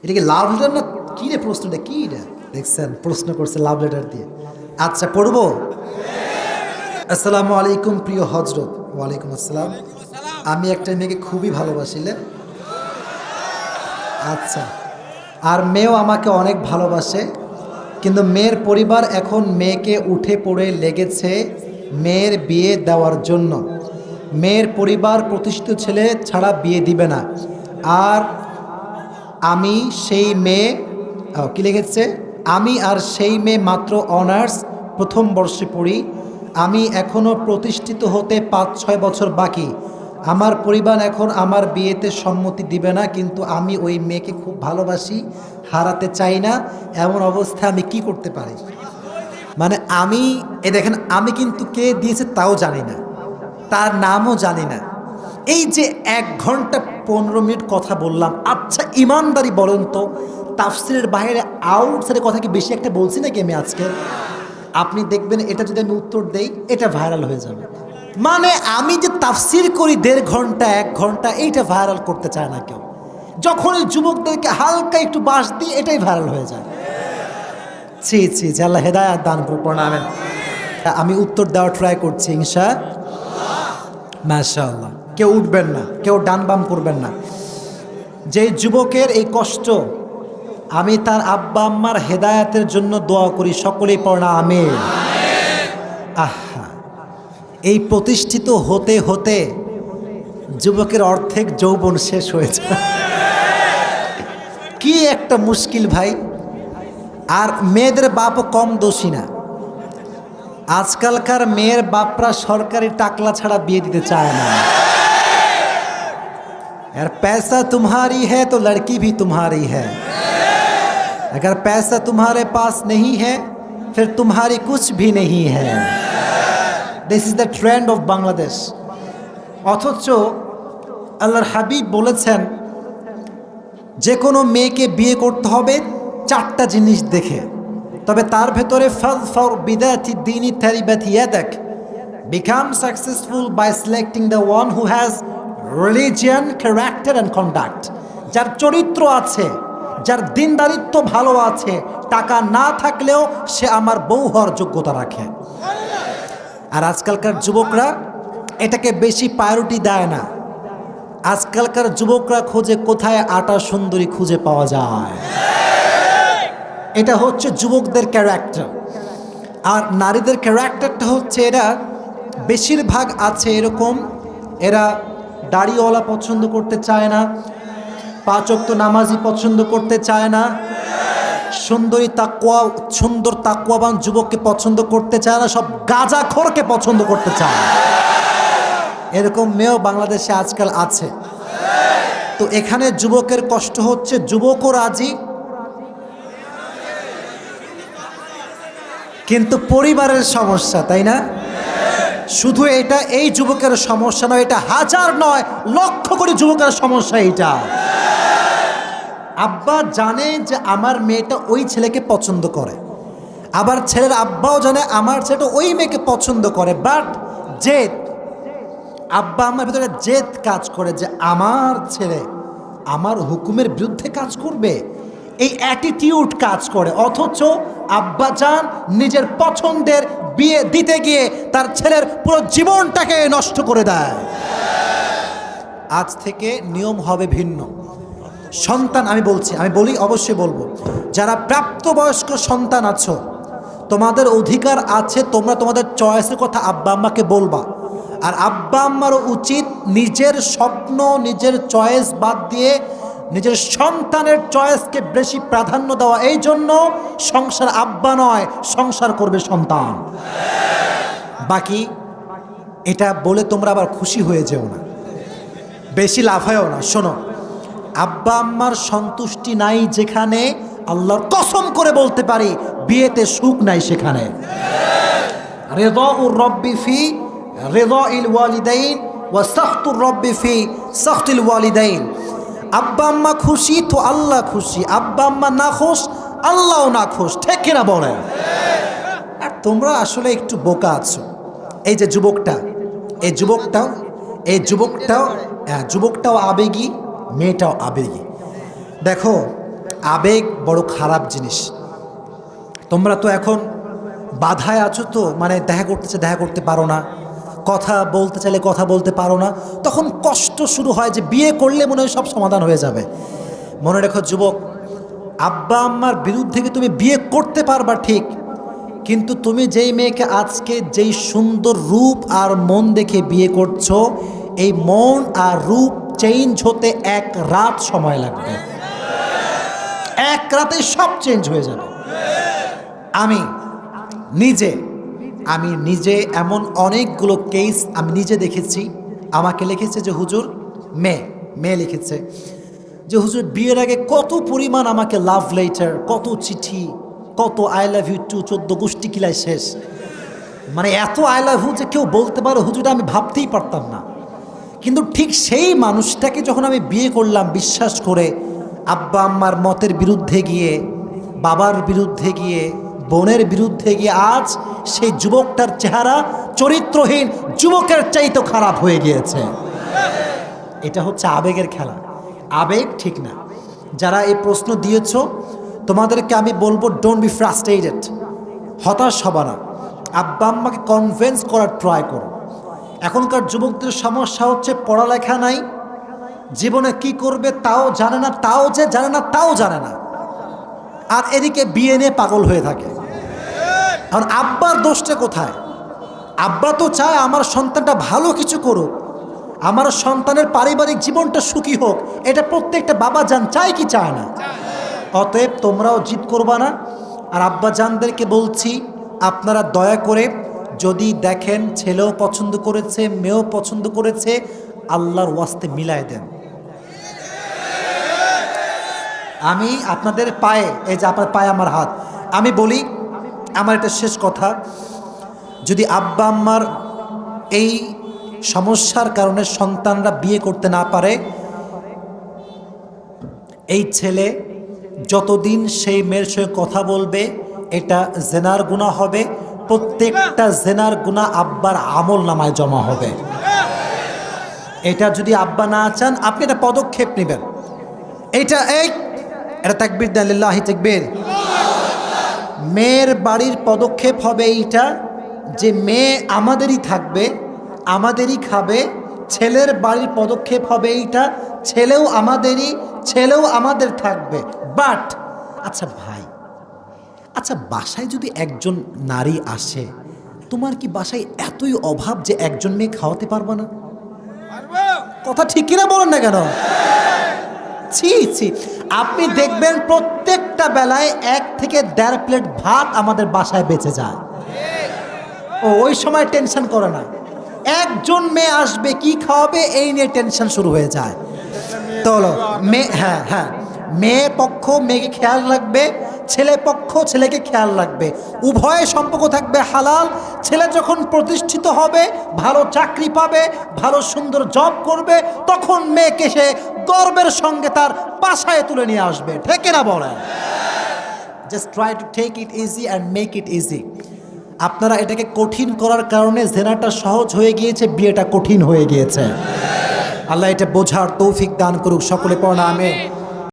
এটা কি love letter না কি রে? প্রশ্নটা কি রে? দেখছেন প্রশ্ন করছে লাভ লেটার দিয়ে। আচ্ছা পড়বো। আসসালামু আলাইকুম প্রিয় হজরত। ওয়ালাইকুম আসসালাম। আমি একটা মেয়েকে খুবই ভালোবাসিলে। আচ্ছা, আর মেয়েও আমাকে অনেক ভালোবাসে, কিন্তু মেয়ের পরিবার এখন মেয়েকে উঠে পড়ে লেগেছে মেয়ের বিয়ে দেওয়ার জন্য। মেয়ের পরিবার প্রতিষ্ঠিত ছেলে ছাড়া বিয়ে দিবে না। আর আমি সেই মেয়ে কি লেগেছে, আমি আর সেই মেয়ে মাত্র অনার্স প্রথম বর্ষে পড়ি। আমি এখনও প্রতিষ্ঠিত হতে 5-6 বছর বাকি। আমার পরিবার এখন আমার বিয়েতে সম্মতি দিবে না, কিন্তু আমি ওই মেয়েকে খুব ভালোবাসি, হারাতে চাই না। এমন অবস্থায় আমি কি করতে পারি? মানে আমি দেখেন, আমি কিন্তু কে দিয়েছে তাও জানি না, তার নামও জানি না। এই যে 1 ঘন্টা 15 মিনিট কথা বললাম, আচ্ছা ইমানদারি বলেন তো, তাফসিরের বাইরে আউটসাইডের কথা কি বেশি একটা বলছি নাকি আমি আজকে? আপনি দেখবেন এটা যদি আমি উত্তর দেই এটা ভাইরাল হয়ে যাবে। মানে আমি যে তাফসির করি 1.5 ঘন্টা 1 ঘন্টা, এইটা ভাইরাল করতে চায় না কেউ। যখন এই যুবকদেরকে হালকা একটু বাস দিই এটাই ভাইরাল হয়ে যায়। ছি ছি, আল্লাহ হেদায়াত দান করুন, আমিন। আমি উত্তর দেওয়ার ট্রাই করছি ইনশাআল্লাহ। মাশাআল্লাহ। কেউ উঠবেন না, কেউ ডান বাম করবেন না। যে যুবকের এই কষ্ট, আমি তার আব্বা আম্মার হেদায়াতের জন্য দোয়া করি, সকলেই পড়না আমিন। আহা, এই প্রতিষ্ঠিত হতে হতে যুবকের অর্ধেক যৌবন শেষ হয়েছে। কি একটা মুশকিল ভাই। আর মেয়েদের বাপও কম দোষী না। আজকালকার মেয়ের বাপরা সরকারি টাকলা ছাড়া বিয়ে দিতে চায় না। यार पैसा तुम्हारी है तो लड़की भी तुम्हारी है, अगर पैसा तुम्हारे पास नहीं है फिर तुम्हारी कुछ भी नहीं है। This is the trend of Bangladesh. অথচ আল্লাহর হাবিব বলেছেন যে কোনো মেয়েকে বিয়ে করতে হবে 4টা জিনিস দেখে, তবে তার ভেতরে ফাযফার বিদাতি দ্বীনি তারিবাত ইয়াদাক, become successful by selecting the one who has religion, character and conduct। যার চরিত্র আছে, যার দিনদারিত্ব ভালো আছে, টাকা না থাকলেও সে আমার বউ হওয়ার যোগ্যতা রাখে। আর আজকালকার যুবকরা এটাকে বেশি প্রায়োরিটি দেয় না। আজকালকার যুবকরা খোঁজে কোথায় আটা সুন্দরী খুঁজে পাওয়া যায়। এটা হচ্ছে যুবকদের ক্যারেক্টার। আর নারীদের ক্যারেক্টারটা হচ্ছে, এরা বেশিরভাগ আছে এরকম, এরা দাড়িওয়ালা পছন্দ করতে চায় না, 5 ওয়াক্ত নামাজি পছন্দ করতে চায় না, সুন্দর তাকওয়াবান যুবককে পছন্দ করতে চায় না, সব গাঁজাখোরকে পছন্দ করতে চায়। এরকম মেয়েও বাংলাদেশে আজকাল আছে। তো এখানে যুবকের কষ্ট হচ্ছে, যুবকও রাজি কিন্তু পরিবারের সমস্যা, তাই না? শুধু এটা এই যুবকের সমস্যা নয়, এটা হাজার নয় লক্ষ কোটি যুবকের সমস্যা। এটা আব্বা জানে যে আমার মেয়েটা ওই ছেলেকে পছন্দ করে, আবার ছেলের আব্বাও জানে আমার ছেলেটা ওই মেয়েকে পছন্দ করে, বাট জেদ, আব্বা আমার ভিতরে জেদ কাজ করে যে আমার ছেলে আমার হুকুমের বিরুদ্ধে কাজ করবে, এই অ্যাটিটিউড কাজ করে। অথচ আব্বা জান নিজের পছন্দের বিয়ে দিতে গিয়ে তার ছেলের পুরো জীবনটাকে নষ্ট করে দেয়। আজ থেকে নিয়ম হবে ভিন্ন। সন্তান, আমি বলি অবশ্যই বলবো, যারা প্রাপ্তবয়স্ক সন্তান আছো, তোমাদের অধিকার আছে, তোমরা তোমাদের চয়েসের কথা আব্বা আম্মাকে বলবা। আর আব্বা আম্মারও উচিত নিজের স্বপ্ন, নিজের চয়েস বাদ দিয়ে নিজের সন্তানের চয়েসকে বেশি প্রাধান্য দেওয়া। এই জন্য সংসার আব্বা নয়, সংসার করবে সন্তান। বাকি এটা বলে তোমরা আবার খুশি হয়ে যেও না, বেশি লাফায়ও না। শোনো, আব্বা আম্মার সন্তুষ্টি নাই যেখানে, আল্লাহর কসম করে বলতে পারি বিয়েতে সুখ নাই সেখানে। রিদাউর রব্বি ফি রিদাইল ওয়ালিদাইন ওয়া সাখতুর রব্বি ফি সাখতিল ওয়ালিদাইন। আব্বা আম্মা খুশি তো আল্লাহ খুশি, আব্বা আম্মা না খুশ আল্লাহও না খুশ, ঠিক কিনা বলেন? আর তোমরা আসলে একটু বোকা আছো। এই যে যুবকটাও আবেগী, মেয়েটাও আবেগী। দেখো, আবেগ বড় খারাপ জিনিস। তোমরা তো এখন বাধায় আছো, তো মানে দেখা করতে চাই দেখা করতে পারো না, কথা বলতে চাইলে কথা বলতে পারো না, তখন কষ্ট শুরু হয় যে বিয়ে করলে মনে হয় সব সমাধান হয়ে যাবে। মনে রেখো যুবক, আব্বা আম্মার বিরুদ্ধে কি তুমি বিয়ে করতে পারবা ঠিক, কিন্তু তুমি যেই মেয়েকে আজকে যেই সুন্দর রূপ আর মন দেখে বিয়ে করছো, এই মন আর রূপ চেঞ্জ হতে এক রাত সময় লাগবে। এক রাতে সব চেঞ্জ হয়ে যাবে। আমি নিজে এমন অনেকগুলো কেস আমি নিজে দেখেছি। আমাকে লিখেছে যে হুজুর, মেয়ে লিখেছে যে হুজুর বিয়ের আগে কত পরিমাণ আমাকে লাভ লেটার, কত চিঠি, কত আই লাভ ইউ টু 14 গোষ্ঠী কিলাই শেষ, মানে এত আই লাভ ইউ যে কেউ বলতে পারো হুজুর, আমি ভাবতেই পারতাম না। কিন্তু ঠিক সেই মানুষটাকে যখন আমি বিয়ে করলাম বিশ্বাস করে, আব্বা আম্মার মতের বিরুদ্ধে গিয়ে, বাবার বিরুদ্ধে গিয়ে, বোনের বিরুদ্ধে গিয়ে, আজ সেই যুবকটার চেহারা চরিত্রহীন যুবকের চাইতে খারাপ হয়ে গিয়েছে। এটা হচ্ছে আবেগের খেলা। আবেগ ঠিক না। যারা এই প্রশ্ন দিয়েছ তোমাদেরকে আমি বলবো, ডোন্ট বি ফ্রাস্ট্রেটেড, হতাশ হবা না। আব্বা আম্মাকে কনভিন্স করার ট্রাই করো। এখনকার যুবকদের সমস্যা হচ্ছে পড়ালেখা নাই, জীবনে কি করবে তাও জানে না, তাও জানে না, আর এদিকে বিয়ে নিয়ে পাগল হয়ে থাকে। কারণ আব্বার দোষটা কোথায়? আব্বা তো চায় আমার সন্তানটা ভালো কিছু করুক, আমার সন্তানের পারিবারিক জীবনটা সুখী হোক, এটা প্রত্যেকটা বাবা জান চায় কি চায় না? অতএব তোমরাও জিদ করবা না। আর আব্বা জানদেরকে বলছি, আপনারা দয়া করে যদি দেখেন ছেলেও পছন্দ করেছে, মেয়েও পছন্দ করেছে, আল্লাহর ওয়াস্তে মিলায় দেন। আমি আপনাদের পায়ে, এই যে আপনার পায়ে আমার হাত, আমি বলি আমার এটা শেষ কথা, যদি আব্বা আম্মার এই সমস্যার কারণে সন্তানরা বিয়ে করতে না পারে, এই ছেলে যতদিন সেই মেয়ের সঙ্গে কথা বলবে এটা জেনার গুনাহ হবে, প্রত্যেকটা জেনার গুনাহ আব্বার আমল নামায় জমা হবে। এটা যদি আব্বা না চান, আপনি একটা পদক্ষেপ নেবেন। এটা তাকবীর দেন, লিল্লাহি তাকবীর। মেয়ের বাড়ির পদক্ষেপ হবে এইটা যে মেয়ে আমাদেরই থাকবে, আমাদেরই খাবে। ছেলের বাড়ির পদক্ষেপ হবে এইটা, ছেলেও আমাদের থাকবে। বাট আচ্ছা ভাই, আচ্ছা বাসায় যদি একজন নারী আসে, তোমার কি বাসায় এতই অভাব যে একজন মেয়ে খাওয়াতে পারবা না? কথা ঠিক কিনা বলেন না কেন? ছি, আপনি দেখবেন প্রত্যেকটা বেলায় 1 থেকে 1.5 প্লেট ভাত আমাদের বাসায় বেঁচে যায়। ওই সময় টেনশন করে না, একজন মেয়ে আসবে কি খাওয়াবে এই নিয়ে টেনশন শুরু হয়ে যায়। তো মেয়ে পক্ষ মেয়েকে খেয়াল রাখবে, ছেলে পক্ষ ছেলেকে খেয়াল রাখবে, উভয় সম্পর্ক থাকবে হালাল। ছেলে যখন প্রতিষ্ঠিত হবে, ভালো চাকরি পাবে, ভালো সুন্দর জব করবে, তখন মেয়েকে সে গর্বের সঙ্গে তার বাসায় তুলে নিয়ে আসবে। ঠিক না বলেন? Just try to take it easy and make it easy. আপনারা এটাকে কঠিন করার কারণে জেনাটা সহজ হয়ে গিয়েছে, বিয়েটা কঠিন হয়ে গিয়েছে। আল্লাহ এটা বোঝার তৌফিক দান করুক। সকলে পড়া আমিন।